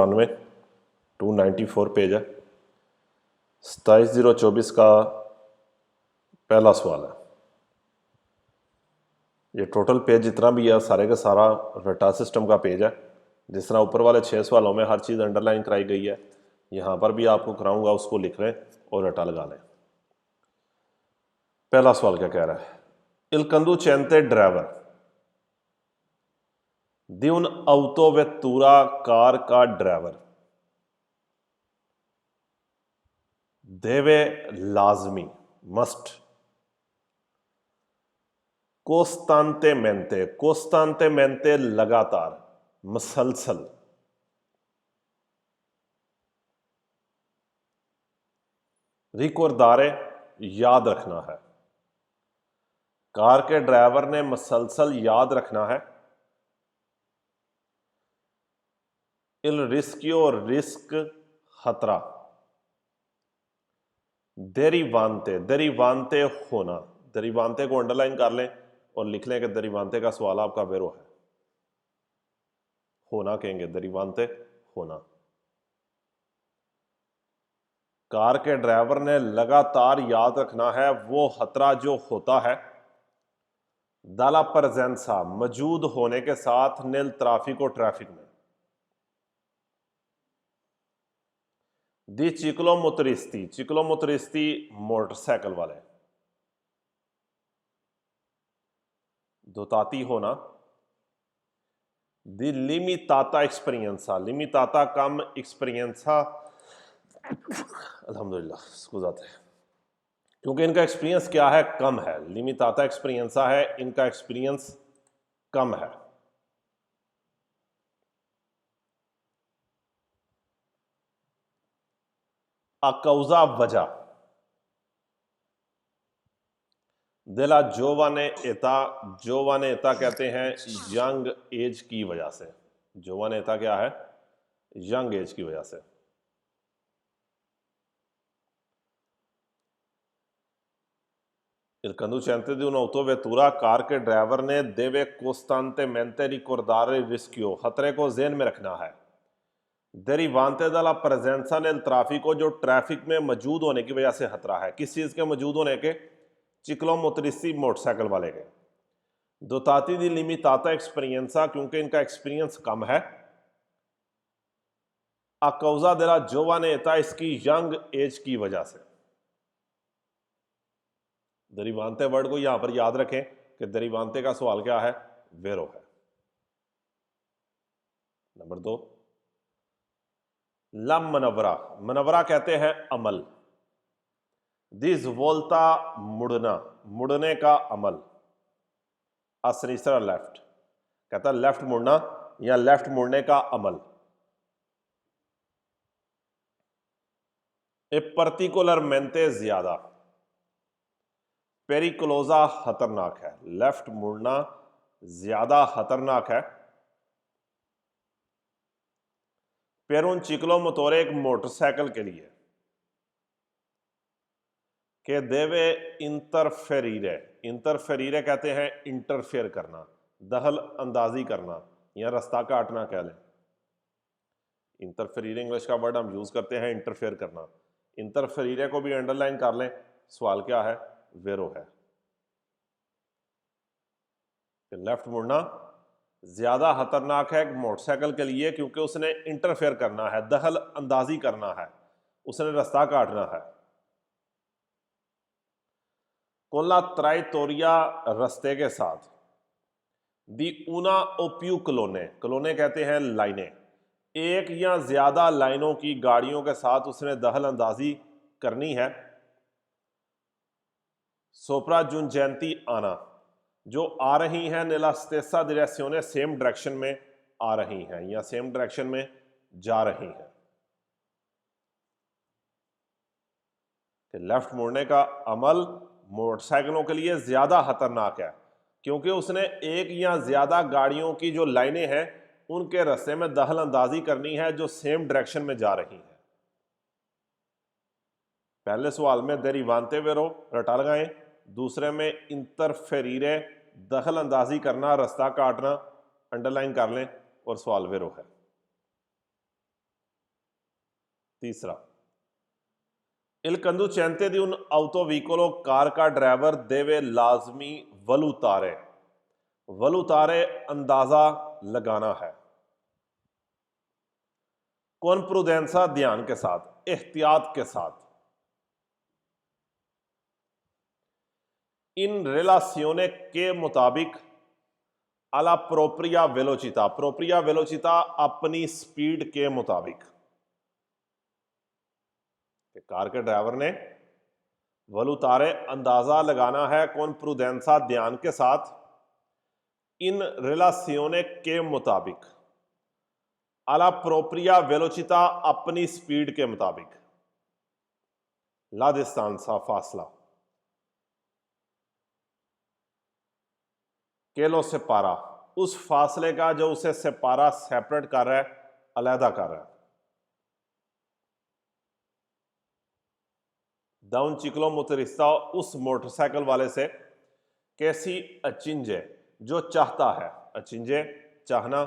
294 page है। 27/024 का पहला सवाल है। ये टोटल पेज जितना भी है सारे का सारा रटा सिस्टम का पेज है। जिस तरह ऊपर वाले 6 सवालों में हर चीज़ अंडरलाइन कराई गई है, यहाँ पर भी आपको कराऊंगा, उसको लिख लें और रटा लगा लें। पहला सवाल क्या कह रहा है? इल कंदुचेंते ड्राइवर दी उन autovettura कार का ड्राइवर देवे लाजमी मस्ट कोस्तांतेमेंते लगातार, मसलसल, रिकॉर्दारे याद रखना है। कार के ड्राइवर ने मसलसल याद रखना है। इल रिस्कियो रिस्क खतरा, देरीवांते देरीवांते होना, देरीवांते को अंडरलाइन कर लें और लिख लें कि देरीवांते का सवाल आपका वेरो है। होना कहेंगे, देरीवांते होना। कार के ड्राइवर ने लगातार याद रखना है वो खतरा जो होता है दाला परजेंसा मौजूद होने के साथ निल ट्रैफिक और ट्रैफिक में। दी चिक्लोमोतरिस्ती मोटरसाइकिल वाले, दोताती होना। दी लिमिताता एक्सपीरियंसा, लिमिताता कम एक्सपीरियंसा, अल्हम्दुलिल्लाह स्कूजाते हैं क्योंकि इनका एक्सपीरियंस क्या है? कम है। लिमिताता एक्सपीरियंसा है, इनका एक्सपीरियंस कम है। अकौजा वजह, दिला जोवाने एता कहते हैं यंग एज की वजह से। जोवाने एता क्या है? यंग एज की वजह से। Il conducente di un'autovettura car के ड्राइवर ने देवे costantemente ricordare il rischio, खतरे को जेहन में रखना है। derivante dalla presenza nel traffico, जो ट्रैफिक में मौजूद होने की वजह से खतरा है। किस चीज के मौजूद होने के? चिक्लोमोतरिस्ती मोटरसाइकिल वाले के। दोताती दी लिमिताता एक्सपीरियंसा, क्योंकि इनका एक्सपीरियंस कम है। a causa della giovane età, इसकी यंग एज की वजह से। दरीवांते वर्ड को यहां पर याद रखें कि दरीवांते का सवाल क्या है? वेरो है। नंबर 2, लम मनवरा, मनवरा कहते हैं अमल। दिस वोल्टा मुड़ना, मुड़ने का अमल। असरीसरा लेफ्ट, कहता है लेफ्ट मुड़ना या लेफ्ट मुड़ने का अमल। ए पर्टिकुलर मेंते ज्यादा, पेरिक्लोजा खतरनाक है। लेफ्ट मुड़ना ज्यादा खतरनाक है। पेरुन चिक्लोमोतोरे, एक मोटरसाइकिल के लिए। के देवे इंटरफेरीरे, इंटरफेरीरे कहते हैं इंटरफेयर करना, दखल अंदाजी करना या रास्ता काटना कह लें। इंटरफेरीरे इंग्लिश का वर्ड हम यूज करते हैं, इंटरफेयर करना। इंटरफेरीरे को भी अंडरलाइन कर लें। सवाल क्या है? वेरो है। लेफ्ट मुड़ना ज्यादा खतरनाक है मोटरसाइकिल के लिए क्योंकि उसने इंटरफेयर करना है, दखल अंदाजी करना है, उसने रास्ता काटना है। कोला त्राइतोरिया रास्ते के साथ। दी ऊना ओप्यू कलोने, कलोने कहते हैं लाइनें। एक या ज्यादा लाइनों की गाड़ियों के साथ उसने दखल अंदाजी करनी है। सोपरा जुनजैंती आना, जो आ रही हैं नेला स्टेसा डिरेक्शने, सेम डायरेक्शन में आ रही हैं या सेम डायरेक्शन में जा रही हैं। लेफ्ट मुड़ने का अमल मोटरसाइकिलों के लिए ज्यादा खतरनाक है क्योंकि उसने एक या ज्यादा गाड़ियों की जो लाइनें हैं उनके रास्ते में दखल अंदाजी करनी है जो सेम डायरेक्शन में जा रही हैं। पहले सवाल में देरीवांते वेरो रटा लगाएं, दूसरे में इंटरफेरीरे दखल अंदाजी करना, रास्ता काटना अंडरलाइन कर लें और सवाल वेरो है। तीसरा, il conducente di un autoveicolo car का ड्राइवर देवे लाजमी वलुतारे, वलुतारे अंदाजा लगाना है, कौन प्रुडेंसा ध्यान के साथ, एहतियात के साथ, इन रिलासियोने के मुताबिक, अला प्रोप्रिया वेलोचिता, प्रोप्रिया वेलोचिता अपनी स्पीड के मुताबिक, कार के ड्राइवर ने वलुतारे अंदाजा लगाना है, कौन प्रुडेंसा ध्यान के साथ, इन रिलासियोने के मुताबिक, अला प्रोप्रिया वेलोचिता अपनी स्पीड के मुताबिक, ला डिस्टेंसा फासला, केलो सेपारा उस फासले का जो उसे सेपारा सेपरेट कर रहा है, अलहदा कर रहा है, दाउन चिकलो मुतरिस्ता उस मोटरसाइकिल वाले से, कैसी अचिंजे जो चाहता है, अचिंजे चाहना,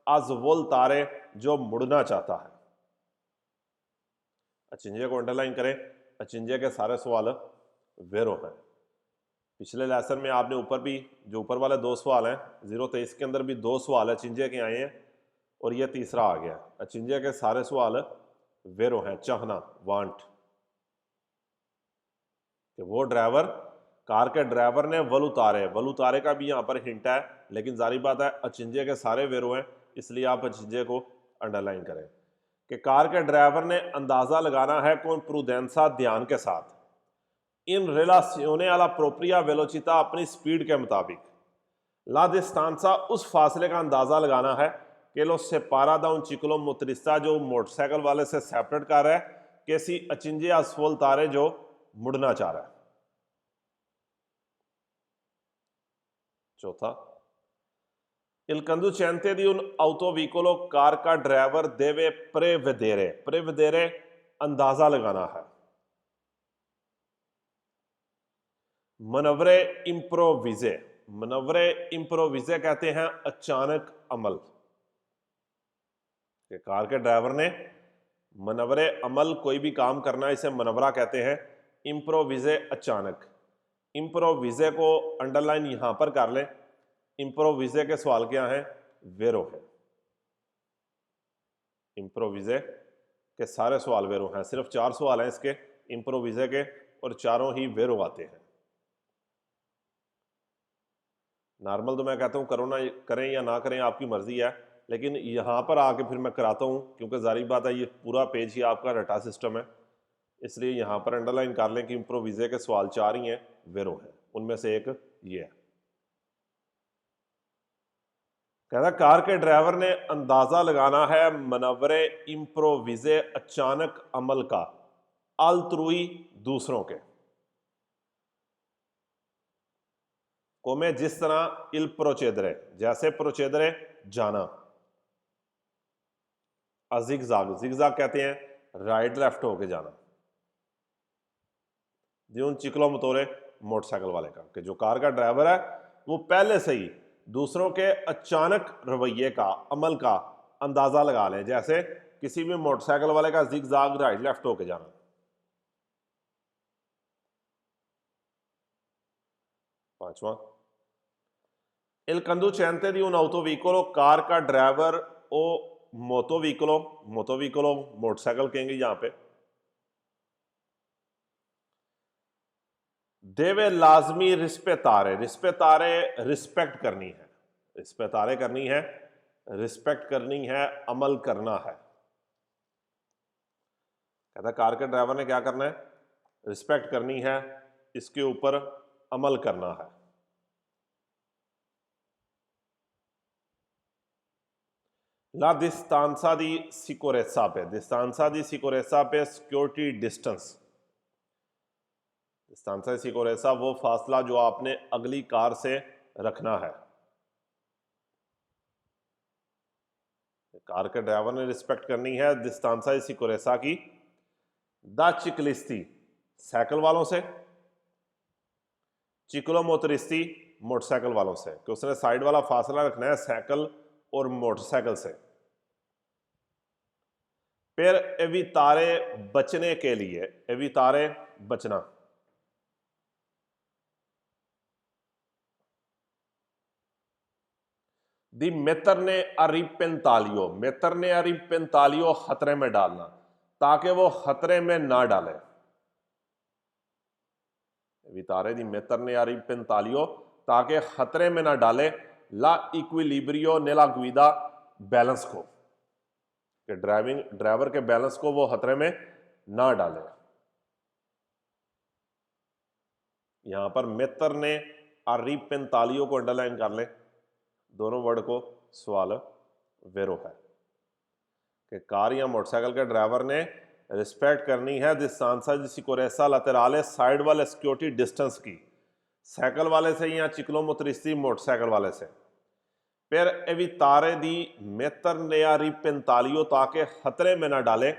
अजवल तारे जो मुड़ना चाहता है, अचिंजे को अंडरलाइन करें, अचिंजे के सारे सवाल वेरो हैं। पिछले लेसन में आपने ऊपर भी जो ऊपर वाले दो सवाल हैं 023 के अंदर भी दो सवाल अचिंजे के आए हैं और ये तीसरा आ गया। अचिंजे के सारे सवाल वेरो हैं, चाहना, वांट, कि वो ड्राइवर, कार के ड्राइवर ने वलुतारे, वलुतारे का भी यहाँ पर हिंट है, लेकिन जारी बात है अचिंजे के सारे वेरो हैं, इसलिए आप अचिंजे को अंडरलाइन करें कि कार के ड्राइवर ने अंदाजा लगाना है कौन प्रुडेंसा ध्यान के साथ, इन रिलासियोने अला प्रोप्रिया वेलोचिता अपनी स्पीड के मुताबिक, ला डिस्टेंसा उस फासले का अंदाजा लगाना है कि लो सेपारा दा उन चिकलो मोटरिस्ता जो मोटरसाइकिल वाले से सेपरेट कर रहा है, कैसी अचिंजे असफल तारे जो मुड़ना चाह रहा है। चौथा, il conducente di un autoveicolo car का ड्राइवर देवे प्रेवेदेरे, प्रेवेदेरे अंदाजा लगाना है, मनवरे इम्प्रोविजे, मनवरे इम्प्रोविजे कहते हैं अचानक अमल, कि कार के ड्राइवर ने मनवरे अमल कोई भी काम करना इसे मनवरा कहते हैं, इम्प्रोविजे अचानक, इम्प्रोविजे को अंडरलाइन यहां पर कर लें, इम्प्रोविजे के सवाल क्या हैं, वेरो है, इम्प्रोविजे के सारे सवाल वेरो हैं, सिर्फ 4 सवाल हैं इसके इम्प्रोविजे के और चारों ही वेरो आते हैं। नॉर्मल तो मैं कहता हूँ करो ना, करें या ना करें आपकी मर्जी है, लेकिन यहाँ पर आके फिर मैं कराता हूँ क्योंकि जारी बात है ये पूरा पेज ही आपका रटा सिस्टम है, इसलिए यहाँ पर अंडरलाइन कर लें कि इम्प्रोविजे के सवाल 4 ही हैं, वेरो हैं, उनमें से एक ये है। कहता कार के ड्राइवर ने अंदाजा लगाना है मनवरे इम्प्रोविजे अचानक अमल का, अल्त्रुई दूसरों के, कोमे जिस तरह इल प्रोचेदरे जैसे प्रोचेदरे जाना, अजिगजाग, जिगजाग कहते हैं राइट लेफ्ट होके जाना, जो चिकलो मतोरे मोटरसाइकिल वाले का, कि जो कार का ड्राइवर है वो पहले से ही दूसरों के अचानक रवैये का, अमल का अंदाजा लगा लें, जैसे किसी भी मोटरसाइकिल वाले का जिगजाग राइट लेफ्ट होके जाना। पांचवा, il conducente di un autoveicolo car का ड्राइवर ओ मोटोवीकलो, मोटोवीकलो मोटरसाइकिल कहेंगे यहां पे, देवे लाजमी रिस्पेतारे, रिस्पेतारे रिस्पेक्ट करनी है, रिस्पेतारे करनी है, रिस्पेक्ट करनी है, अमल करना है, कहता कार के ड्राइवर ने क्या करना है, रिस्पेक्ट करनी है, इसके ऊपर अमल करना है। ला डिस्टेंसा दी सिक्योरेसा पे, डिस्टेंसा दी सिक्योरेसा पे सिक्योरिटी डिस्टेंस, डिस्टेंसा दी सिक्योरेसा वो फासला जो आपने अगली कार से रखना है, कार के ड्राइवर ने रिस्पेक्ट करनी है डिस्टेंसा दी सिक्योरेसा की, दा चिकलिस्ती साइकिल वालों से, चिकलो मोटरिस्ती मोटरसाइकिल वालों से, कि उसने साइड वाला फासला रखना है साइकिल और मोटरसाइकिल से, फिर एवितारे बचने के लिए, एवितारे बचना, दी मेतर अरिपेंतालियो, मेतर ने अरिपेंतालियो खतरे में डालना, ताकि वो खतरे में ना डाले। एवितारे दी मेतर ने अरिपेंतालियो, ताकि खतरे में ना डाले ला इक्विलिब्रियो नेला गुइदा, बैलेंस को, कि ड्राइवर के बैलेंस को वो खतरे में ना डाले। यहां पर मेतर ने अरिपेंतालियो को अंडरलाइन कर ले, दोनों वर्ड को सवाल वेरो है कि कार या मोटरसाइकिल के ड्राइवर ने रिस्पेक्ट करनी है distanza di sicurezza laterale side वाले सिक्योरिटी डिस्टेंस की, साइकिल वाले से या चिक्लोमोत्रिस्ती मोटरसाइकिल वाले से। फिर एवितारे दी मेतर नेया रिपेंतालियो, ताकि खतरे में ना डाले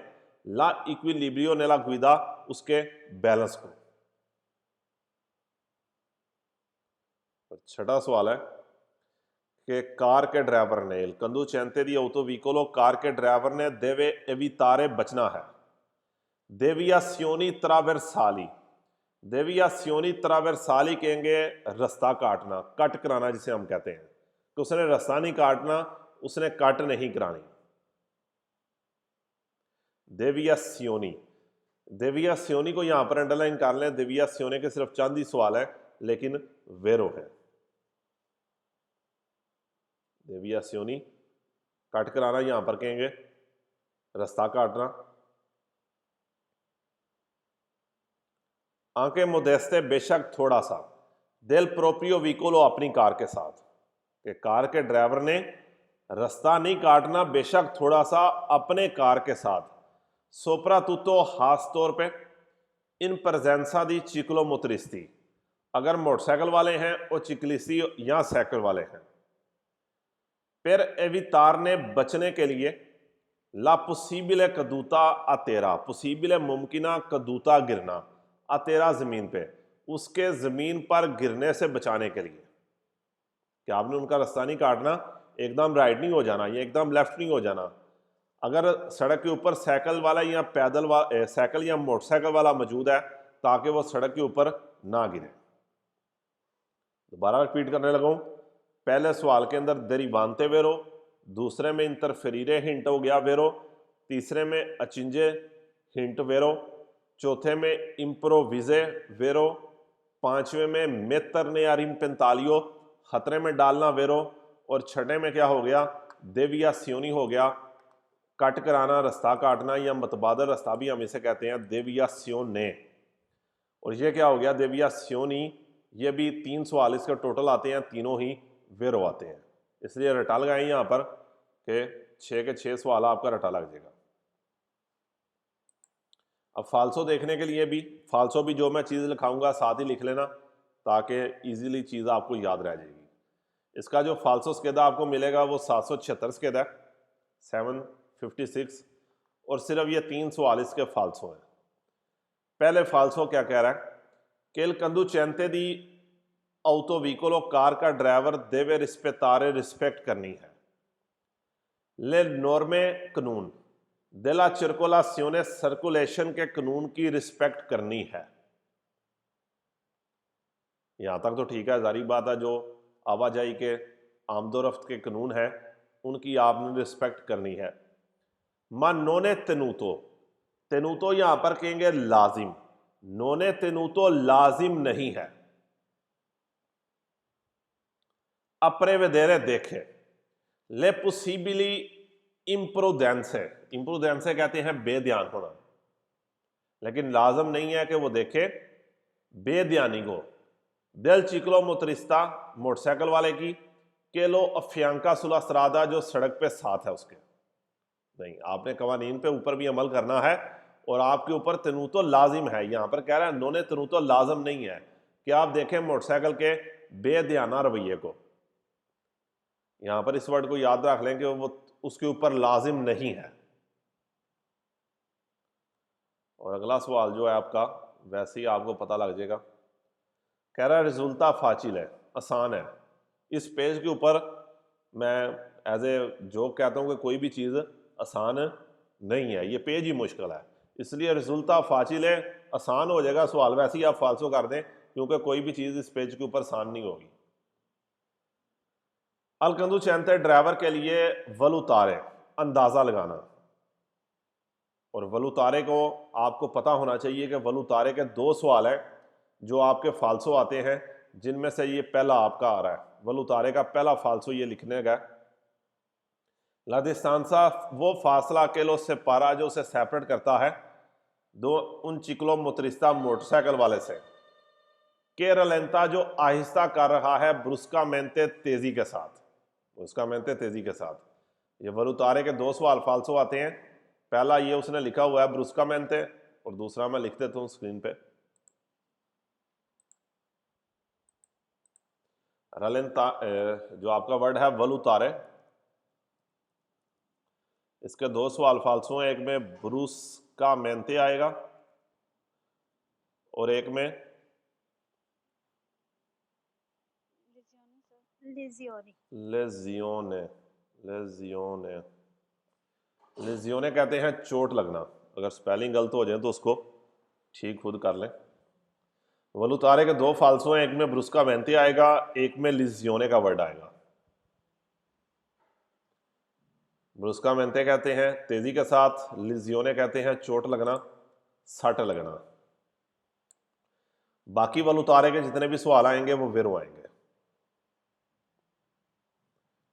ला इक्विलिब्रियो नेला गुइदा, उसके बैलेंस को। छठा सवाल है कि कार के ड्राइवर ने, il conducente di autoveicolo, car के ड्राइवर ने deve evitare बचना है deviazioni traversali, deviazioni traversali कहेंगे रास्ता काटना, कट कराना जिसे हम कहते हैं, तो उसने रास्ता नहीं काटना, उसने कट नहीं करानी। deviazioni, deviazioni को यहां पर अंडरलाइन कर लें, deviazione के सिर्फ चंद ही सवाल है लेकिन वेरो है। deviazioni कट कराना, यहां पर कहेंगे रास्ता काटना। आंके मोदेस्ते बेशक थोड़ा सा, del proprio vicolo, अपनी कार के साथ, कि कार के ड्राइवर ने रास्ता नहीं काटना बेशक थोड़ा सा अपने कार के साथ। सोप्रातुतो खास तौर पे, इन presenza di ciclomotristi, अगर मोटरसाइकिल वाले हैं और चिकलिस्टी या साइकिल वाले हैं। फिर एवितार ने बचने के लिए ला पुसिबिले कदूता अतेरा, पुसिबिले मुमकिना कदूता गिरना, अतेरा जमीन पे, उसके जमीन पर गिरने से बचाने के लिए, कि आपने उनका रास्ता नहीं काटना, एकदम राइट नहीं हो जाना या एकदम लेफ्ट नहीं हो जाना। अगर सड़क के ऊपर साइकिल वाला या साइकिल या मोटरसाइकिल वाला मौजूद है, ताकि वो सड़क के ऊपर ना गिरे। दोबारा रिपीट करने लगा हूं, पहले सवाल के अंदर देरिवांते वेरो, दूसरे में इंटरफेरीरे हिंट हो गया वेरो, तीसरे में अचिंजे हिंट वेरो, चौथे में इम्प्रोविजे वेरो, पांचवें में मेतर ने अरिपेंतालियो, खतरे में डालना वेरो, और छठे में क्या हो गया, deviazioni हो गया, कट कराना, रास्ता काटना या मतबादल रास्ता भी हम इसे कहते हैं, deviazione। और ये क्या हो गया, deviazioni। ये भी 3 सवाल इसके टोटल आते हैं, तीनों ही वेरो आते हैं, इसलिए रटा लगाएं यहां पर कि 6 के 6 सवाल आपका रटा लग जाएगा। अब फाल्सो देखने के लिए भी, फाल्सो भी जो मैं चीज़ लिखाऊंगा साथ ही लिख लेना, ताकि इजीली चीज़ आपको याद रह जाएगी। इसका जो फाल्सो स्केदा आपको मिलेगा वो 776 स्केदा है, 756, और सिर्फ ये 3 सवाल इसके फाल्सो हैं। पहले फाल्सो क्या कह रहा है कि il conducente di autoveicolo, car का ड्राइवर देवे रिस्पेतारे, रिस्पेक्ट करनी है ले नॉर्मे, कानून, देला circolazione, सर्कुलेशन के कानून की रिस्पेक्ट करनी है। यहां तक तो ठीक है, जारी बात है, जो आवाजाही के आमदोरफ्त के कानून है उनकी आपने रिस्पेक्ट करनी है। मा नोने तेनूतो, तेनूतो यहां पर कहेंगे लाजिम, नोने तेनूतो लाजिम नहीं है। अप्रेवेदेरे देखे, ले पुसिबिली इम्प्रूडेंसे, इम्प्रूडेंसे कहते हैं बेध्यान होना, लेकिन लाजम नहीं है कि वो देखे बेध्यानी को। दिल चिकलो मोतरिस्ता, मोटरसाइकिल वाले की, केलो अफ्यांका सुला सरादा, जो सड़क पे साथ है उसके। नहीं, आपने कवानीन पे ऊपर भी अमल करना है और आपके ऊपर तनूतो लाजिम है। यहां पर कह रहा है नोने तनूतो लाजिम नहीं है कि आप देखें मोटरसाइकिल के बेध्याना रवैये को। यहां पर इस वर्ड को याद रख लें कि वो उसके ऊपर लाजिम नहीं है। और अगला सवाल जो है आपका, वैसे ही आपको पता लग जाएगा। कह रहा है रिजल्टा फाचिल है, आसान है। इस पेज के ऊपर मैं एज ए जोक कहता हूं कि कोई भी चीज़ आसान नहीं है, ये पेज ही मुश्किल है, इसलिए रिजल्टा फाचिले आसान हो जाएगा सवाल, वैसे ही आप फालसो कर दें क्योंकि कोई भी चीज इस पेज के ऊपर आसान नहीं होगी। अल कंदुचेंते ड्राइवर के लिए वलुतारे अंदाजा लगाना, और वलुतारे को आपको पता होना चाहिए कि वलुतारे के दो सवाल हैं जो आपके फालसो आते हैं, जिनमें से ये पहला आपका आ रहा है। वलुतारे का पहला फालसो ये लिखने का, ला डिस्टेंसा वो फासला अकेलो से पारा जो उसे सेपरेट करता है दो उन चिकलो मोटरिस्ता मोटरसाइकिल वाले से, के रलेंता जो आहिस्ता कर रहा है ब्रुस्का मेंते तेजी के साथ, ब्रुस्का मेंते तेजी के साथ। ये वलुतारे के दो सवाल फालसो आते हैं, पहला ये उसने लिखा हुआ है ब्रुस्का मेंते, और दूसरा मैं लिख देता हूं स्क्रीन पे, रलेंता जो आपका वर्ड है वलुतारे, इसके दो सवाल फालसो हैं, एक में ब्रुस्का मेंते आएगा और एक में लेजियोने, लेजियोने, लेजियोने कहते हैं चोट लगना। अगर स्पेलिंग गलत हो जाए तो उसको ठीक खुद कर लें। वलुतारे के दो फालसो हैं, एक में ब्रुस्का मेंते आएगा, एक में लिजियोने का वर्ड आएगा। ब्रुस्का मेंते कहते हैं तेजी के साथ, लिजियोने कहते हैं चोट लगना, सट लगना। बाकी वलुतारे के जितने भी सवाल आएंगे वो वेरो आएंगे।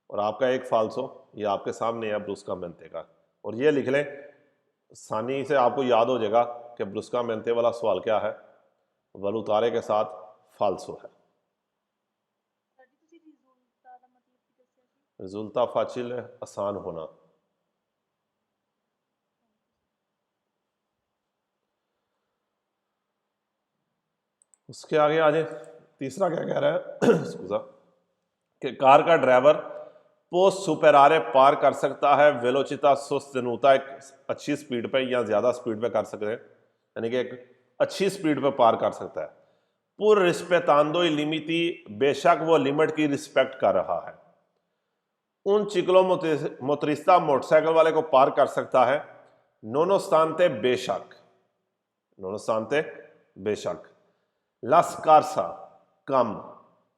और आपका एक फालसो ये आपके सामने है ब्रुस्का मेंते का, और ये लिख लें, आसानी से आपको याद हो जाएगा कि ब्रुस्का मेंते वाला सवाल क्या है, वलुतारे के साथ फालसो है। रिजल्टा फाचिल है, आसान होना। उसके आगे आ जाए, तीसरा क्या कह रहा है कि कार का ड्राइवर पोस्ट सुपेरारे पार कर सकता है वेलोचिता सोस्टेनुता, एक अच्छी स्पीड पे या ज्यादा स्पीड पे कर सकते हैं, यानी कि एक अच्छी स्पीड पे पार कर सकता है। पुर रिस्पेतांदो लिमिटी, बेशक वो लिमिट की रिस्पेक्ट कर रहा है। उन चिकलो मोटरिस्ता मोटरसाइकिल वाले को पार कर सकता है, नोनोस्तांते बेशक, नोनोस्तांते बेशक, लास्कारसा कम,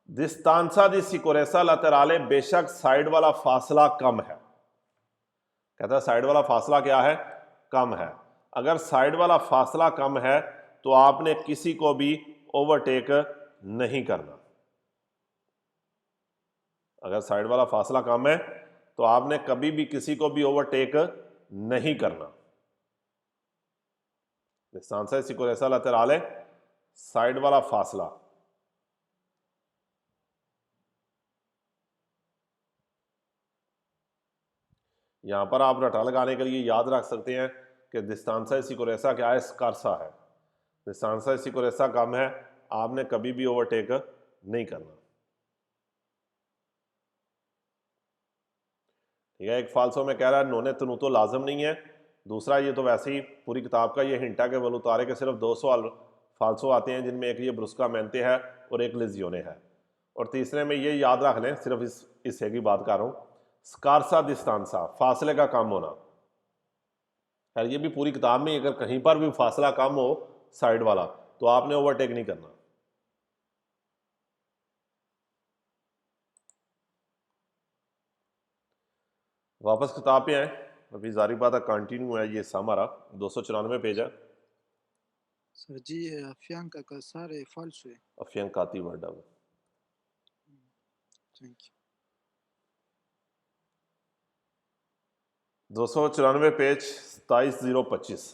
डिस्तांसा दी सिकोरेसा लतराले, बेशक साइड वाला फासला कम है। कहता है साइड वाला फासला क्या है, कम है। अगर साइड वाला फासला कम है तो आपने किसी को भी ओवरटेक नहीं करना। अगर साइड वाला फासला कम है तो आपने कभी भी किसी को भी ओवरटेक नहीं करना। डिस्तांसा दी सिकोरेसा लतराले, साइड वाला फासला। यहां पर आप रटा लगाने के लिए याद रख सकते हैं कि डिस्तांसा सिकोरेसा क्या है, स्कारसा है। डिस्तांसा सिकोरेसा कम है, आपने कभी भी ओवरटेक नहीं करना। ठीक है, एक फालसो में कह रहा है नोने तनुतो लाजम नहीं है। दूसरा ये तो वैसे ही पूरी किताब का ये हिंट है कि वलुतारे के सिर्फ दो सवाल फालसो आते हैं, जिनमें एक ये ब्रुस्का मेंते है और एक लिजियोने है। और तीसरे में ये याद रख लें, सिर्फ इस हिस्से की बात कर रहा हूं, स्कारसा डिस्तांसा, फासले का कम होना। यार ये भी पूरी किताब में अगर कहीं पर भी फासला कम हो साइड वाला तो आपने ओवरटेक नहीं करना। वापस किताब पे आए, अभी जारी बात है कंटिन्यू है ये हमारा 294 पेज है। Sir G affianca calzare falso. अफियंकाती वर्ड है वो। Thank you. 294 पेज 27025।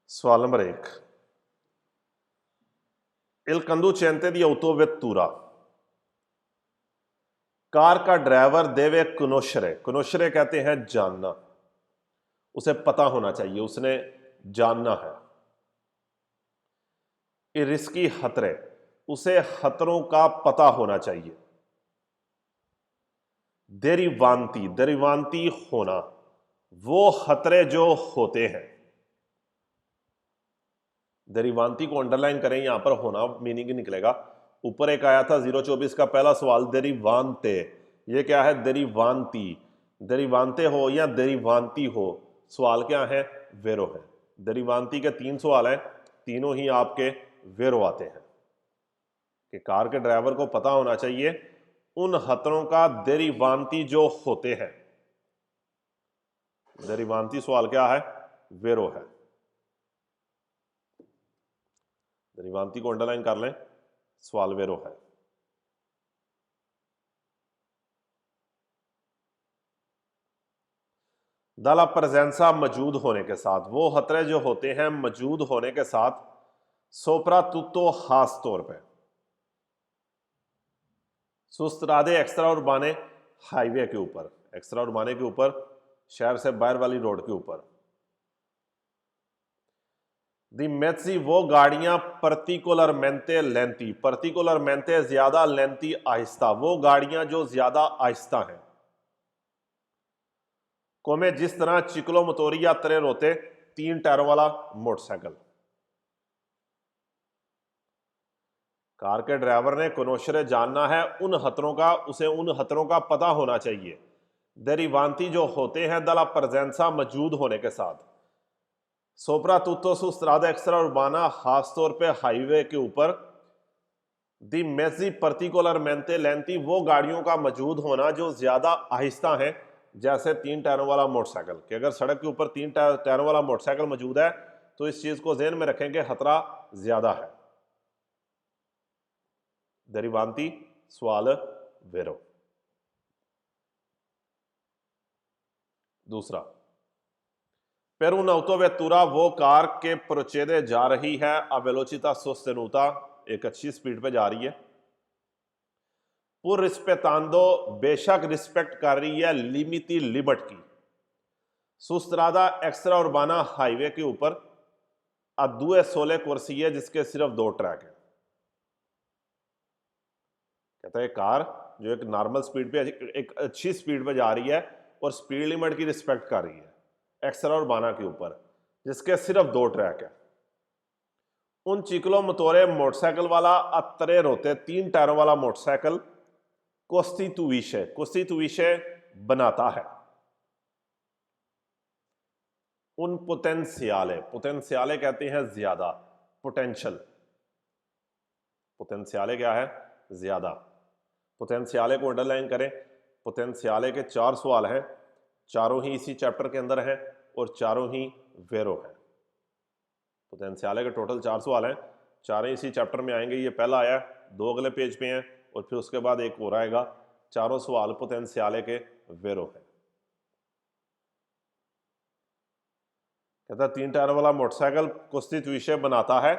सवाल number 1, Il conducente di autovettura, car का ड्राइवर देवे कुनोशरे, कुनोशरे कहते हैं जानना, उसे पता होना चाहिए, उसने जानना है। ये रिस्की खतरे, उसे खतरों का पता होना चाहिए। देरीवांती, देरीवांती होना, वो खतरे जो होते हैं। देरीवांती को अंडरलाइन करें, यहां पर होना मीनिंग निकलेगा। ऊपर एक आया था 024 का पहला सवाल, देरीवांते, ये क्या है? देरिवांती। देरिवांते हो या देरिवांती हो, सवाल क्या है? वेरो है। देरिवांती के 3 सवाल हैं, तीनों ही आपके वेरो आते हैं कि कार के ड्राइवर को पता होना चाहिए उन खतरों का देरिवांती जो होते हैं। देरिवांती सवाल क्या है? वेरो है। देरिवांती को अंडरलाइन कर लें, सवाल वेरो है। दला प्रेजेंसा मौजूद होने के साथ, वो खतरे जो होते हैं मौजूद होने के साथ, सोप्रा तुतो खास तौर पे सुस्तरादे एक्स्ट्रा उर्बाने हाईवे के ऊपर, एक्स्ट्रा उर्बाने के ऊपर, शहर से बाहर वाली रोड के ऊपर। दी मेथसी वो गाड़ियां पर्टिकुलरमेंटे लेंथी, पर्टिकुलरमेंटे ज्यादा, लेंथी आहिस्ता, वो गाड़ियां जो ज्यादा आहिस्ता हैं। कोमे जिस तरह चिकलो मोटोरिया तरे रोते 3 टायरों वाला मोटरसाइकिल। कार के ड्राइवर ने कोनोशरे जानना है उन खतरों का, उसे उन खतरों का पता होना चाहिए देरिवांती जो होते हैं दला प्रेजेंसा मौजूद होने के साथ, सोप्रा तुतो सु स्ट्रादा एक्स्ट्रा उर्बाना खासतौर पे हाईवे के ऊपर, दी मेजी पर्टिकुलरमेंटे लेंथी वो गाड़ियों का मौजूद होना जो ज्यादा आहिस्ता है, जैसे 3 टायरों वाला मोटरसाइकिल। कि अगर सड़क के ऊपर 3 टायरों वाला मोटरसाइकिल मौजूद है तो इस चीज को ध्यान में रखेंगे, खतरा ज्यादा है। देरिवांती सवाल वेरो। दूसरा, per un'autovettura वो कार के प्रोचेदे जा रही है a velocità sostenuta, एक अच्छी स्पीड पे जा रही है, पुर रिस्पेतांदो बेशक रिस्पेक्ट कर रही है लिमिटी लिमिट की, सुस्त्रादा एक्स्ट्रा उर्बाना हाईवे के ऊपर a 2 sole corsie जिसके सिर्फ 2 ट्रैक है। कहता है कार जो एक नॉर्मल स्पीड पे, एक अच्छी स्पीड पे जा रही है और स्पीड लिमिट की रिस्पेक्ट कर रही है एक्स्ट्रा उर्बाना के ऊपर, जिसके सिर्फ 2 ट्रैक है। उन चिकलो मतोरे मोटरसाइकिल वाला अतरे रोते 3 टायरों वाला मोटरसाइकिल कोस्टिट्यूइशे बनाता है उन पोटेंशियाले, पोटेंशियाले कहते हैं ज्यादा, पोटेंशियल, पोटेंशियाले क्या है? ज्यादा। पोटेंशियाले को अंडरलाइन करें। पोटेंशियाले के 4 सवाल हैं, चारों ही इसी चैप्टर के अंदर हैं और चारों ही वेरो हैं। पोटेंशियाले के टोटल 4 सवाल हैं, चारों इसी चैप्टर में आएंगे। ये पहला आया, 2 अगले पेज पे हैं और फिर उसके बाद एक और आएगा। चारों सवाल पोटेंशियाले के वेरो हैं। कहता 3 टायर वाला मोटरसाइकिल कोस्टिट्यूइशे बनाता है,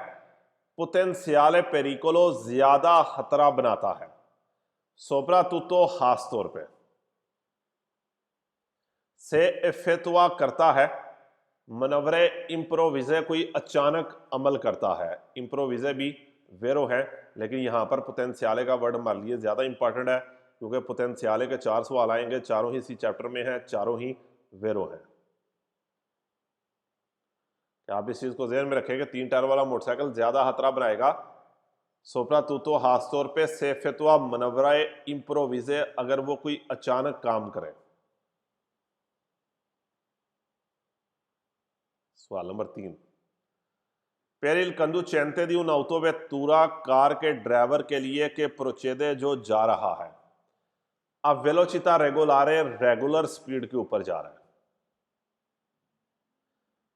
पोटेंशियाले पेरिकोलो ज्यादा खतरा बनाता है, सोप्रा तुतो खास तौर पे, से इफेक्टुआ करता है, मनवरे इम्प्रोविजे कोई अचानक अमल करता है। इम्प्रोविजे भी वेरो है, लेकिन यहां पर पोटेंशियाले का वर्ड हमारे लिए ज्यादा इंपॉर्टेंट है क्योंकि पोटेंशियाले के 4 सवाल आएंगे, चारों ही इसी चैप्टर में हैं, चारों ही वेरो हैं। आप इस चीज को ध्यान में रखेंगे, 3 टायर वाला मोटरसाइकिल ज्यादा खतरा बनाएगा, सोप्रा तुतो खासतौर पे, सेफेतुआ मनवराए इम्प्रोविजे अगर वो कोई अचानक काम करे। सवाल number 3, per il conducente di un'autovettura, car के ड्राइवर के लिए के प्रोचेदे जो जा रहा है, अब वेलोचिता रेगुलारे रेगुलर स्पीड के ऊपर जा रहा है,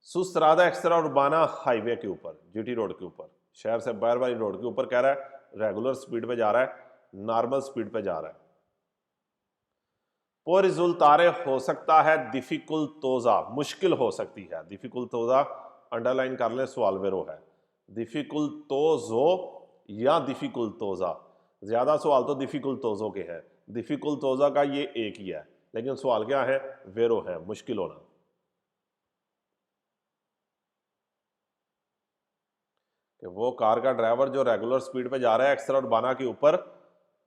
सुस्त्रादा एक्स्ट्रा उर्बाना हाईवे के ऊपर, जीटी रोड के ऊपर, शहर से बाहर वाली रोड के ऊपर कह रहा है रेगुलर स्पीड पे जा रहा है, नॉर्मल स्पीड पे जा रहा है। वो रिजल्टारे हो सकता है डिफिकुल्टोजा, मुश्किल हो सकती है। डिफिकुल्टोजा अंडरलाइन कर लें, सवाल वेरो है। डिफिकुल्टोजो या डिफिकुल्टोजा, ज्यादा सवाल तो डिफिकुल्टोजो के हैं, डिफिकुल्टोजा का ये एक ही है, लेकिन सवाल क्या है? वेरो है, मुश्किल होना। कि वो कार का ड्राइवर जो रेगुलर स्पीड पे जा रहा है एक्स्ट्रा उर्बाना के ऊपर,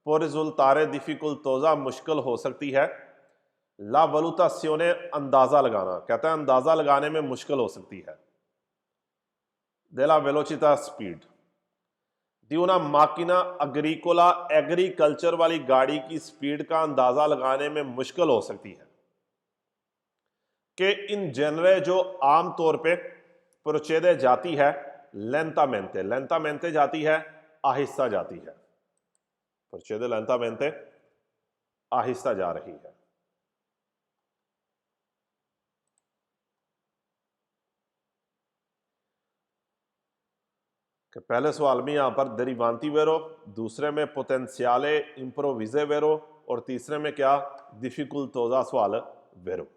वो रिजल्टारे डिफिकुल्टोजा मुश्किल हो सकती है, ला वलुतासियोने अंदाजा लगाना, कहता है अंदाजा लगाने में मुश्किल हो सकती है, देला वेलोचिता स्पीड, दी una máquina agrícola एग्रीकल्चर वाली गाड़ी की स्पीड का अंदाजा लगाने में मुश्किल हो सकती है कि इन जनरे जो आम तौर पे प्रोचेदे जाती है लेंतामेंते जाती है, आहिस्ता जाती है। प्रोचेदे लेंतामेंते आहिस्ता जा रही है। कि पहले सवाल में यहां पर दरिवांती वेरो, दूसरे में पोटेंशियाले इंप्रोविजे वेरो और तीसरे में क्या डिफिकुल्टोजा सवाल वेरो।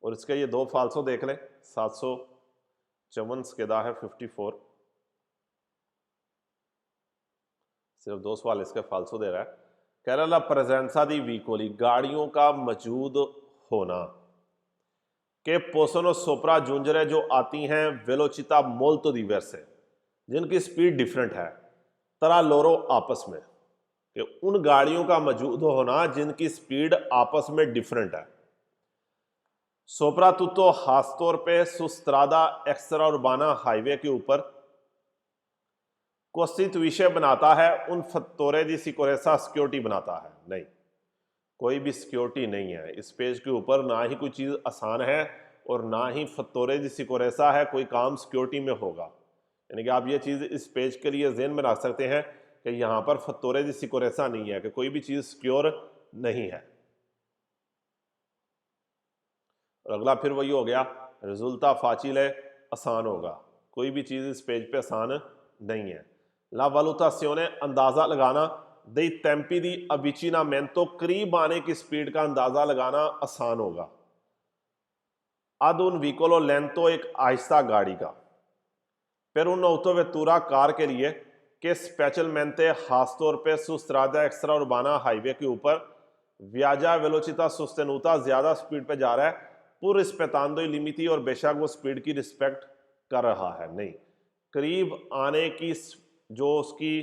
और इसके ये दो फाल्सो देख लें। 754 स्केदा है 54, सिर्फ दो सवाल इसके फाल्सो दे रहा है। कह रहा प्रेजेंसा दी वीकोली, गाड़ियों का मौजूद होना के पोसनो सोप्रा जूंजरे जो आती हैं वेलोचिता मोल्तो दिवर्से, जिनकी स्पीड डिफरेंट है, तरा लोरो आपस में, कि उन गाड़ियों का मौजूद होना जिनकी स्पीड आपस में डिफरेंट है। सोप्रा तुतो खासतौर पे सुस्त्रादा एक्स्ट्रा उर्बाना हाईवे के ऊपर कोस्टित विषय बनाता है उन फत्तोरे दी सिकोरेसा सिक्योरिटी बनाता है। नहीं, कोई भी सिक्योरिटी नहीं है इस पेज के ऊपर, ना ही कोई चीज़ आसान है और ना ही फत्तोरे दी सिकोरेसा है कोई काम सिक्योरिटी में होगा। यानी कि आप ये चीज़ इस पेज के लिए ज़हन में रख सकते हैं कि यहाँ पर फत्तोरे दी सिकोरेसा नहीं है, कि कोई भी चीज़ सिक्योर नहीं है। और अगला फिर वही हो गया, रिजल्टा फाचिले, आसान होगा। कोई भी चीज़ इस पेज पे आसान नहीं है। ला वैल्यूटासियोने, अंदाज़ा लगाना, दई टेम्पी दी अविचिनामेंटो, करीब आने की स्पीड का अंदाज़ा लगाना आसान होगा। ad un vicolo lento, एक आहिस्ता गाड़ी का। पर उन autovettura कार के लिए के स्पेशलमेंटे खासतौर पे सुस्त्रादा एक्स्ट्रा उर्बाना हाईवे के ऊपर व्याजा वेलोचिता सुस्तेनुता ज्यादा स्पीड पे जा रहा है, पुर रिस्पेतांदो लिमिटी, और बेशक वो स्पीड की रिस्पेक्ट कर रहा है। नहीं, करीब आने की जो उसकी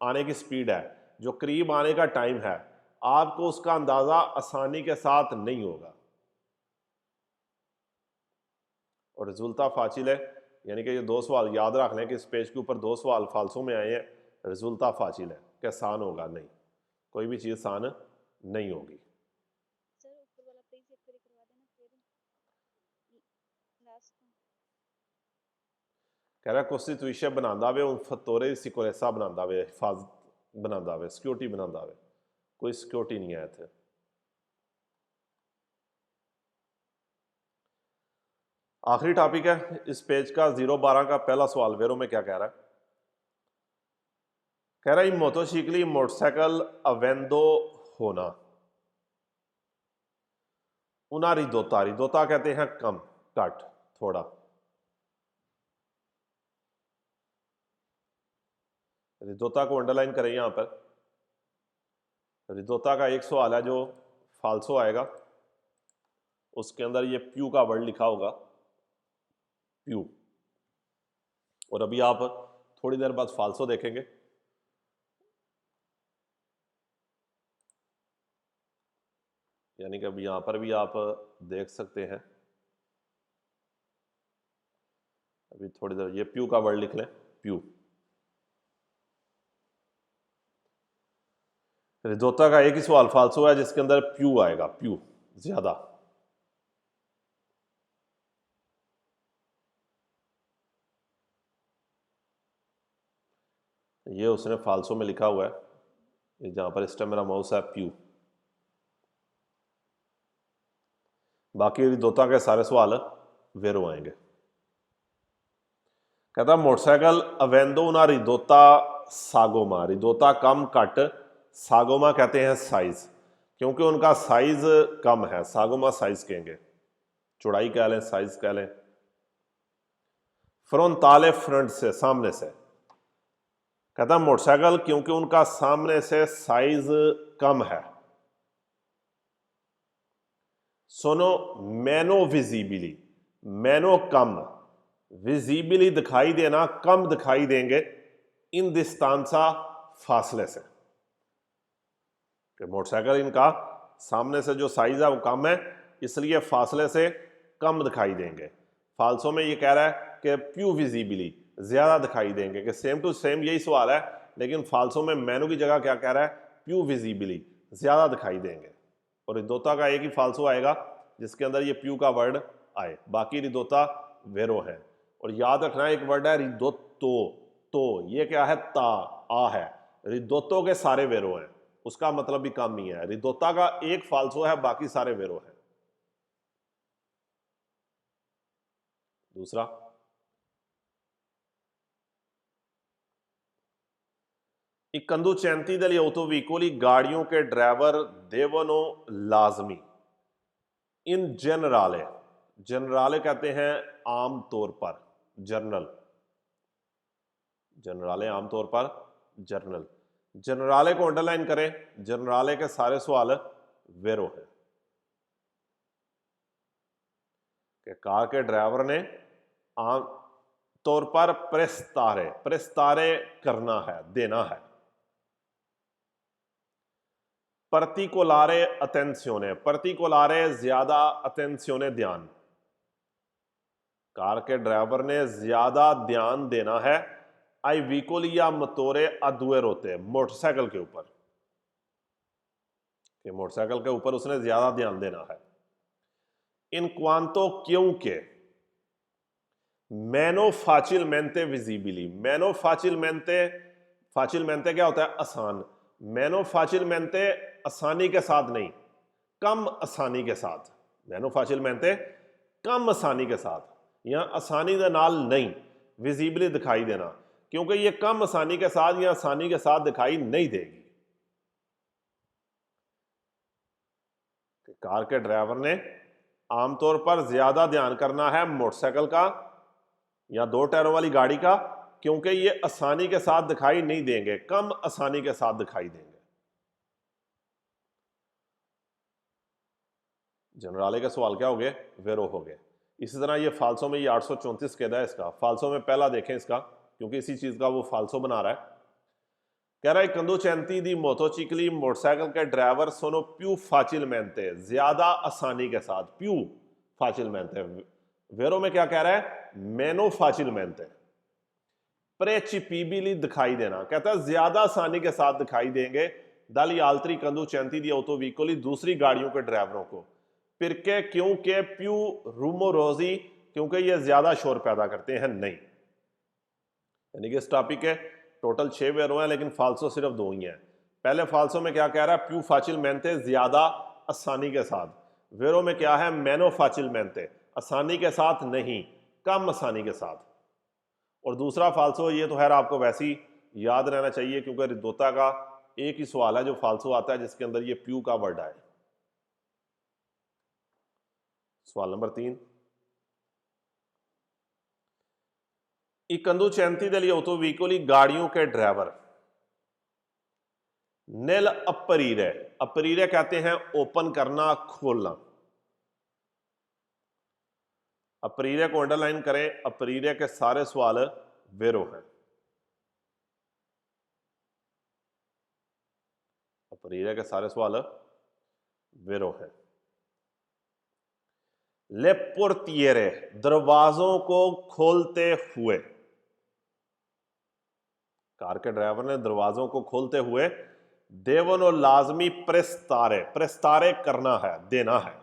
आने की स्पीड है, जो करीब आने का टाइम है, आपको उसका अंदाजा आसानी के साथ नहीं होगा। और रिजल्टा फाचिल है, यानी कि ये दो सवाल याद रख लें कि इस पेज के ऊपर दो सवाल फालसों में आए हैं। रिजल्टा फाचिल है कि आसान होगा, नहीं, कोई भी चीज़ आसान नहीं होगी। सर ऊपर वाला पेज एक बार करवा देना फिर लास्ट में। कह रहा कोस्टिट्यूशन बनांदा वे उन फतोरे सिकोरेसा बनांदा वे, हिफाजत बनांदा वे, सिक्योरिटी बनांदा वे, कोई सिक्योरिटी नहीं है इत्थे। आखिरी टॉपिक है इस पेज का 012 का पहला सवाल। वेरो में क्या कह रहा है? कह रहा है मोटोसाइकिल मोटरसाइकिल अवेंदो होना, उना रिदोता, रिदोता कहते हैं कम, कट, थोड़ा। रिदोता को अंडरलाइन करें यहां पर। रिदोता का एक सवाल है जो फाल्सो आएगा, उसके अंदर ये प्यू का वर्ड लिखा होगा, प्यू। और अभी आप थोड़ी देर बाद फाल्सो देखेंगे। यानी कि अभी यहां पर भी आप देख सकते हैं। अभी थोड़ी देर ये प्यू का वर्ड लिख लें, प्यू। रिदोता का एक ही सवाल फाल्सो है जिसके अंदर प्यू आएगा, प्यू ज्यादा। ये उसने फाल्सो में लिखा हुआ है, जहां पर इस टाइम मेरा माउस है, प्यू। बाकी रिदोता के सारे सवाल वेरो आएंगे। कहता मोटरसाइकिल अवेंदो ना रिदोता सागोमा, रिदोता कम कट, सागोमा कहते हैं साइज, क्योंकि उनका साइज कम है, सागोमा साइज कहेंगे, चौड़ाई कह लें, साइज कह लें। फ्रंटाले, फ्रंट से, सामने से। कहता मोटरसाइकिल क्योंकि उनका सामने से साइज कम है। सोनो मैनो विजिबिली, मैनो कम, विजिबिली दिखाई देना, कम दिखाई देंगे इन डिस्टेंसा फासले से। मोटरसाइकिल इनका सामने से जो साइज है वो कम है, इसलिए फासले से कम दिखाई देंगे। फाल्सो में ये कह रहा है कि प्यू विजिबली, ज्यादा दिखाई देंगे, कि सेम टू सेम यही सवाल है, लेकिन फाल्सो में मैनो की जगह क्या कह रहा है, प्यू विजिबली, ज्यादा दिखाई देंगे। और रिदोता का एक ही फाल्सो आएगा जिसके अंदर ये प्यू का वर्ड आए, बाकी रिदोता वेरो है। और याद रखना एक वर्ड है रिदोतो, तो ये क्या है, ता, आ है। रिदोतो के सारे वेरो हैं, उसका मतलब भी कम ही है। रिदोता का एक फाल्सो है, बाकी सारे वेरो हैं। दूसरा, I conducenti degli autoveicoli गाड़ियों के ड्राइवर देवनो लाजमी, इन जनराले, जनराले कहते हैं आमतौर पर, जर्नल, जनराले आमतौर पर जर्नल। जनराले को अंडरलाइन करें, जनराले के सारे सवाल वेरो है कि कार के ड्राइवर ने आम तौर पर प्रेस्तारे, प्रेस्तारे करना है, देना है। पर्टिकुलारे अटेंशियोने, पर्टिकुलारे ज्यादा, अटेंशियोने ध्यान, कार के ड्राइवर ने ज्यादा ध्यान देना है। आई व्हीकल या मोटोरे a due rote, मोटरसाइकिल के ऊपर, कि मोटरसाइकिल के ऊपर उसने ज्यादा ध्यान देना है। इन क्वांतो, क्योंकि, मैनो फाचिलमेंटे विजिबिली, मैनो फाचिलमेंटे, फाचिलमेंटे क्या होता है, आसान, मैनो फाचिलमेंटे आसानी के साथ नहीं, कम आसानी के साथ, मैनो फाचिलमेंटे कम आसानी के साथ, यहां आसानी के नाल नहीं, विजिबली दिखाई देना, क्योंकि ये कम आसानी के साथ या आसानी के साथ दिखाई नहीं देगी। कार के ड्राइवर ने आमतौर पर ज्यादा ध्यान करना है मोटरसाइकिल का या दो टायरों वाली गाड़ी का, क्योंकि ये आसानी के साथ दिखाई नहीं देंगे, कम आसानी के साथ दिखाई देंगे। जनराले के सवाल क्या हो गए, वेरो हो गए। इसी तरह ये फाल्सो में ये 834 कहता है इसका, फाल्सो में पहला देखें इसका, क्योंकि इसी चीज का वो फाल्सो बना रहा है। कह रहा है कंदुचेंती दी मोटोचिकली, मोटरसाइकिल के ड्राइवर सोनो प्यू फाचिलमेंटे, ज्यादा आसानी के साथ, प्यू फाचिलमेंटे। वेरो में क्या कह रहा है, मेनो फाचिलमेंटे, प्रेचिपिबिली दिखाई देना, कहता है ज्यादा आसानी के साथ दिखाई देंगे दाली आल्तरी कंदुचेंती दी ऑटोवीकली, दूसरी गाड़ियों के ड्राइवरों को। पिरके, क्योंकि, प्यू रूमोरोजी, क्योंकि ये ज्यादा शोर पैदा करते हैं, नहीं। यानी कि इस टॉपिक के टोटल 6 वेरो हैं, लेकिन फाल्सो सिर्फ 2 ही हैं। पहले फाल्सो में क्या कह रहा है, प्यू फाचिलमेंटे, ज्यादा आसानी के साथ। वेरो में क्या है, मेनो फाचिलमेंटे, आसानी के साथ नहीं, कम आसानी के साथ। और दूसरा फाल्सो, ये तो खैर आपको वैसे ही याद रहना चाहिए, क्योंकि रिदोता का एक ही सवाल है जो फाल्सो आता है जिसके अंदर ये प्यू का वर्ड आए। सवाल number 3, I conducenti degli autoveicoli, गाड़ियों के ड्राइवर, नेल अपरीरे, अपरीरे कहते हैं ओपन करना, खोलना। अपरीरे को अंडरलाइन करें, अपरीरे के सारे सवाल वेरो हैं। अपरीरे के सारे सवाल वेरो हैं। ले पोर्टिएरे, दरवाजों को खोलते हुए, कार के ड्राइवर ने दरवाजों को खोलते हुए, देवनो लाजमी प्रेस्तारे, प्रेस्तारे करना है, देना है।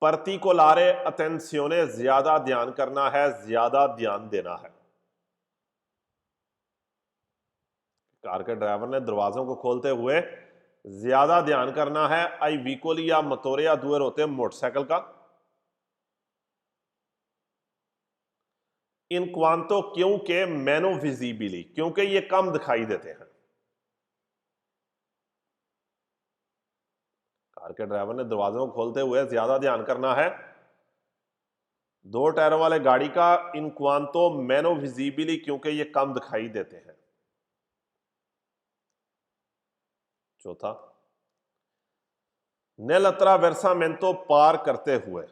पर्टिकुलारे अटेंशियोने, ज्यादा ध्यान करना है, ज्यादा ध्यान देना है। कार के ड्राइवर ने दरवाजों को खोलते हुए ज्यादा ध्यान करना है। आई व्हीकल या मोटोरे या दुए होते हैं मोटरसाइकिल का। इन क्वांतो, क्योंकि, मैनो विजिबिली, क्योंकि ये कम दिखाई देते हैं। कार के ड्राइवर ने दरवाजों को खोलते हुए ज्यादा ध्यान करना है दो टायरों वाले गाड़ी का। इन क्वांतो मैनो विजिबिली, क्योंकि ये कम दिखाई देते हैं। चौथा, नेलत्रा वेर्सामेंतो, पार करते हुए।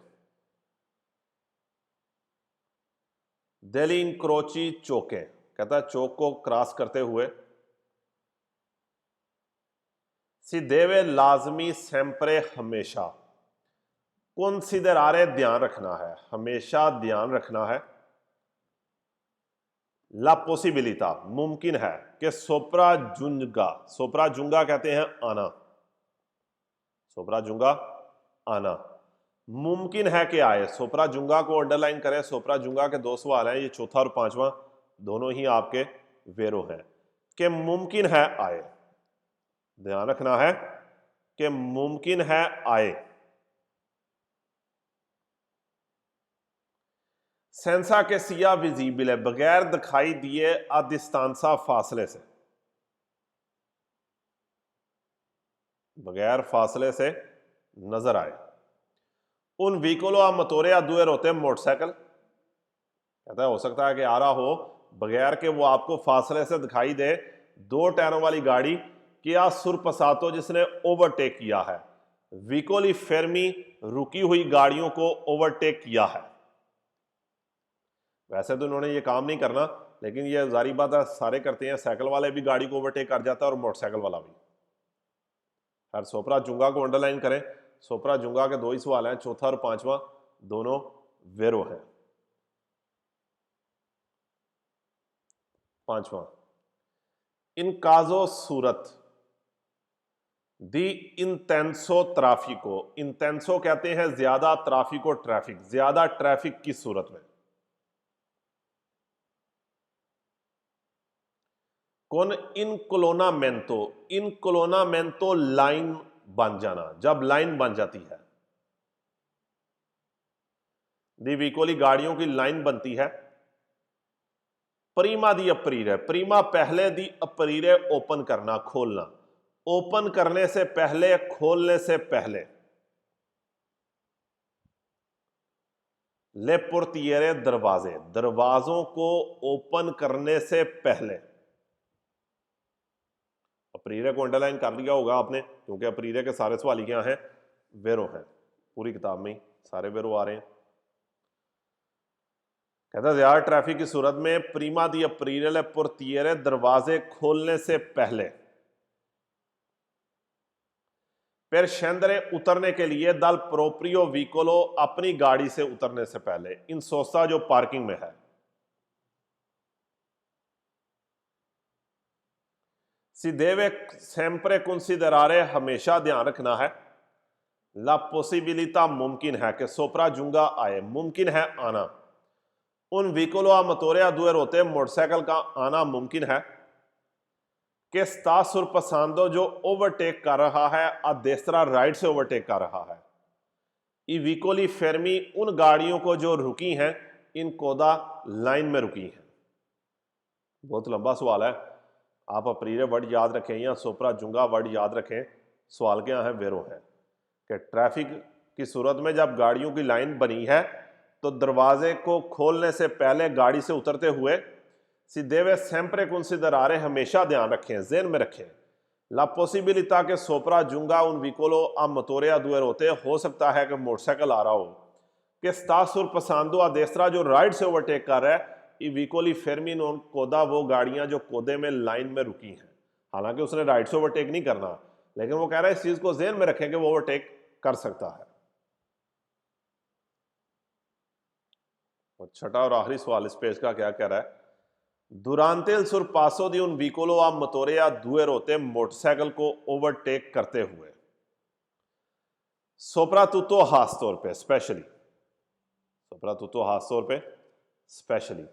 डेली इंक्रोची, चौके, कहता है चौक को क्रॉस करते हुए। सी देवे लाजमी, सेंपरे, हमेशा। कंसीडरारे ध्यान रखना है, हमेशा ध्यान रखना है। ला पॉसिबिलिटा मुमकिन है कि सोप्राजुंगा कहते हैं आना, सोप्राजुंगा आना। मुमकिन है कि आए, सोप्राजुंगा को अंडरलाइन करें। सोप्राजुंगा के दो सवाल हैं, ये चौथा और पांचवा दोनों ही आपके वेरो हैं कि मुमकिन है आए। ध्यान रखना है कि मुमकिन है आए। सेंसा के सिया विजिबल है, बगैर दिखाई दिए आ डिस्टेंसा फासले से, बगैर फासले से नजर आए। उन व्हीकलों आ मतोरे आ दुए रोते मोटरसाइकिल, कहता है हो सकता है कि आ रहा हो बगैर के वो आपको फासले से दिखाई दे, दो टायरों वाली गाड़ी कि आ सुरपसातो जिसने ओवरटेक किया है। व्हीकोली फेर्मी रुकी हुई गाड़ियों को ओवरटेक किया है। वैसे तो इन्होंने ये काम नहीं करना, लेकिन ये जारी बात है सारे करते हैं। साइकिल वाले भी गाड़ी को ओवरटेक कर जाता है और मोटरसाइकिल वाला भी। हर सोप्राजुंगा को अंडरलाइन करें। सोप्राजुंगा के दो ही सवाल हैं, चौथा और पांचवा दोनों वेरो हैं। पांचवा, इन काजो सूरत दी इंटेंसो ट्राफिको, इंटेंसो कहते हैं ज्यादा, ट्राफिको ट्रैफिक, ज्यादा ट्रैफिक की सूरत में। कौन इन कोलोनामेंतो लाइन बन जाना, जब लाइन बन जाती है। दी व्हीकोली गाड़ियों की लाइन बनती है। प्रीमा दी अपरीर है, प्रीमा पहले, दी अपरीर है ओपन करना, खोलना। ओपन करने से पहले, खोलने से पहले। ले पोर्तिएरे दरवाजे, दरवाजों को ओपन करने से पहले। अपरीरे को अंडरलाइन कर लिया होगा आपने, क्योंकि अपरीरे के सारे सवाल क्या हैं, वेरो हैं। पूरी किताब में सारे वेरो आ रहे हैं। कहता है ज्यादा ट्रैफिक की सूरत में प्रीमा दी अपरीरे पोर्तिएरे दरवाजे खोलने से पहले। फिर शेंदरे उतरने के लिए दल प्रोप्रियो व्हीकोलो, अपनी गाड़ी से उतरने से पहले। इन सोसा जो पार्किंग में है। सीधेवे सेम्प्रे कंसीडरारे, हमेशा ध्यान रखना है। ला पॉसिबिलिटा मुमकिन है कि सोप्राजुंगा आए, मुमकिन है आना। उन व्हीकोलो आ मतोरे दुए रोते मोटरसाइकिल का आना मुमकिन है कि स्तासुर पसांदो जो ओवरटेक कर रहा है, अदेस्त्रा राइट से ओवरटेक कर रहा है। ई व्हीकोली फेर्मी उन गाड़ियों को जो रुकी हैं, इन कोदा लाइन में रुकी हैं। बहुत लंबा सवाल है, आप अपरीरे वर्ड याद रखें या सोप्राजुंगा वर्ड याद रखें। सवाल क्या है, वेरो है कि ट्रैफिक की सूरत में जब गाड़ियों की लाइन बनी है तो दरवाजे को खोलने से पहले गाड़ी से उतरते हुए सीधेवे सेम्प्रे कंसीडरारे, हमेशा ध्यान रखें, जेन में रखें। ला पॉसिबिलिटा के सोप्राजुंगा उन व्हीकोलो आ मतोरे दुए रोते, हो सकता है कि मोटरसाइकिल आ रहा हो कि स्तासुर पसांदो आ देस्त्रा जो राइट से ओवरटेक कर रहा है। ई व्हीकोली फेर्मिन उन कोदा वो गाड़ियां जो कोदे में लाइन में रुकी हैं। हालांकि उसने राइट से ओवरटेक नहीं करना, लेकिन वो कह रहा है इस चीज को जेन में रखें कि वो ओवरटेक कर सकता है। और छठा और आखिरी सवाल इस पेज का क्या कह रहा है, दुरांते il sorpasso di un vicolo a motore a due rote motorcycle को ओवरटेक करते हुए। सोप्रातुतो खास तौर पे, स्पेशली सोप्रातुतो खास तौर पे स्पेशली।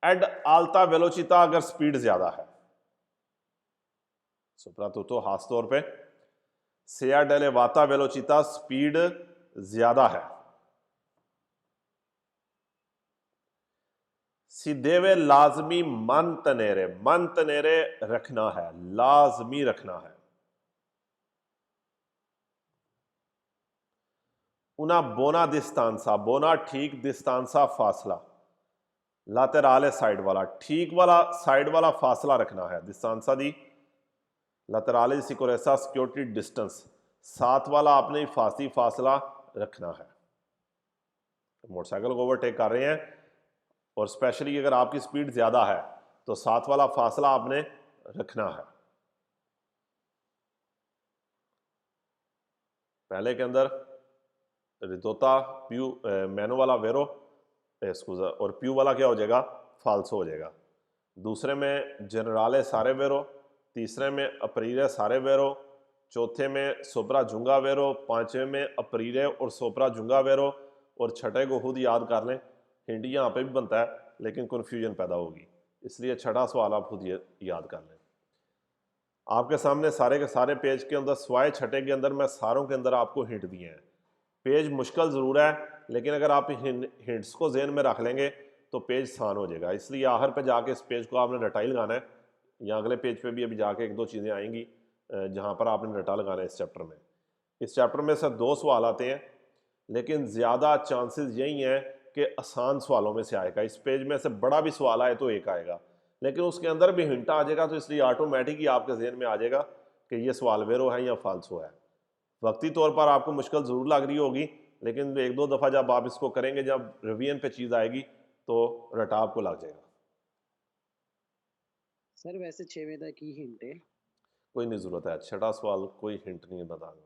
एड आल्ता वेलोचिता, अगर स्पीड ज्यादा है। सोप्रातुतो खास तौर पे। सेया डेलेवाता वेलोचिता, स्पीड ज्यादा है। सीधेवे लाजमी मंतनेरे, मंतनेरे रखना है, लाजमी रखना है। उना बोना डिस्टेंसा, बोना ठीक, डिस्टेंसा फासला। लातेराले साइड वाला, ठीक वाला साइड वाला फासला रखना है। डिस्टेंसा दी लातेराले सिकोरेसा सिक्योरिटी डिस्टेंस, साथ वाला आपने फासला रखना है। मोटरसाइकिल को ओवरटेक कर रहे हैं और स्पेशली अगर आपकी स्पीड ज्यादा है तो साथ वाला फासला आपने रखना है। पहले के अंदर रिदोता प्यू मैनो वाला वेरो स्कूजा, और प्यू वाला क्या हो जाएगा, फाल्सो हो जाएगा। दूसरे में जनराले सारे वेरो, तीसरे में अपरीरे सारे वेरो, चौथे में सोपरा जुंगा वेरो, पांचवें में अपरीरे और सोपरा जुंगा वेरो, और छठे को खुद याद कर लें। हिंट यहाँ पे भी बनता है लेकिन कन्फ्यूजन पैदा होगी, इसलिए छठा सवाल आप खुद याद कर लें। आपके सामने सारे के सारे पेज के अंदर स्वाय छठे के अंदर मैं सारों के अंदर आपको हिंट दिए हैं। पेज मुश्किल ज़रूर है लेकिन अगर आप हिंट्स को जेहन में रख लेंगे तो पेज आसान हो जाएगा, इसलिए आखिर पे जाके इस पेज को आपने रटाई लगाना है, या अगले पेज पे भी अभी जाके एक दो चीज़ें आएंगी जहाँ पर आपने रटा लगाना है इस चैप्टर में। इस चैप्टर में से 2 सवाल आते हैं लेकिन ज़्यादा चांसेस यही हैं कि आसान सवालों में से आएगा। इस पेज में से बड़ा भी सवाल आए तो एक आएगा, लेकिन उसके अंदर भी हिंट आ जाएगा, तो इसलिए ऑटोमेटिक ही आपके जहन में आ जाएगा कि ये सवाल वेरो है या फाल्सो है। वक्ती तौर पर आपको मुश्किल ज़रूर लग रही होगी लेकिन एक दो दफ़ा जब आप इसको करेंगे, जब रिवीजन पे चीज़ आएगी तो रटा आपको लग जाएगा। सर वैसे 6वें तक की हिंट है। कोई नहीं ज़रूरत है, छठा सवाल कोई हिंट नहीं बताऊंगा।